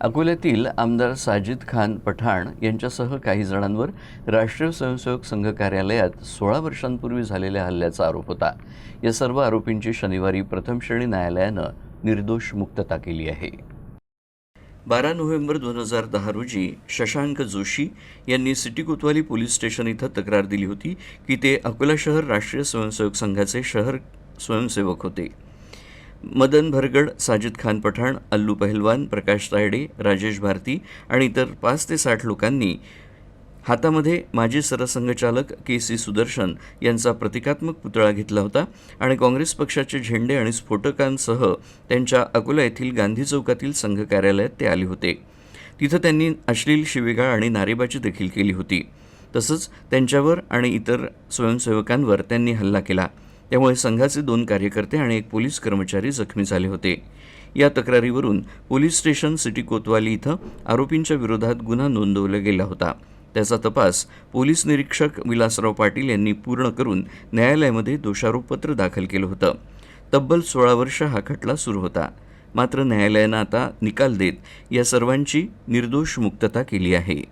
अकोल्यातील आमदार साजिद खान पठाण यांच्यासह काही जणांवर राष्ट्रीय स्वयंसेवक संघ कार्यालयात 16 वर्षांपूर्वी झालेल्या हल्ल्याचा आरोप होता। या सर्व आरोपींची शनिवारी प्रथम श्रेणी न्यायालयानं निर्दोष मुक्तता केली आहे। 12 नोव्हेंबर 2010 रोजी शशांक जोशी यांनी सिटी कोतवाली पोलीस स्टेशन इथं तक्रार दिली होती की ते अकोला शहर राष्ट्रीय स्वयंसेवक संघाचे शहर स्वयंसेवक होते। मदन भरगड, साजिद खान पठाण, अल्लू पहलवान, प्रकाश तायडे, राजेश भारती आणि इतर 5 ते 60 लोकांनी हातामध्ये माजी सरसंघचालक के.सी. सुदर्शन यांचा प्रतिकात्मक पुतळा घेतला होता आणि काँग्रेस पक्षाचे झेंडे आणि स्फोटकांसह त्यांच्या अकोला येथील गांधी चौकातील संघ कार्यालयात ते आले होते। तिथं त्यांनी अश्लील शिवीगाळ आणि नारेबाजी देखील केली होती। तसंच त्यांच्यावर आणि इतर स्वयंसेवकांवर त्यांनी हल्ला केला। त्यामुळे संघाचे 2 कार्यकर्ते आणि 1 पोलीस कर्मचारी जखमी झाले होते। या तक्रारीवरून पोलीस स्टेशन सिटी कोतवाली इथं आरोपींच्या विरोधात गुन्हा नोंदवला गेला होता। त्याचा तपास पोलीस निरीक्षक विलासराव पाटील यांनी पूर्ण करून न्यायालयामध्ये दोषारोपपत्र दाखल केलं होतं। तब्बल 16 वर्ष हा खटला सुरू होता। मात्र न्यायालयानं आता निकाल देत या सर्वांची निर्दोष मुक्तता केली आहे।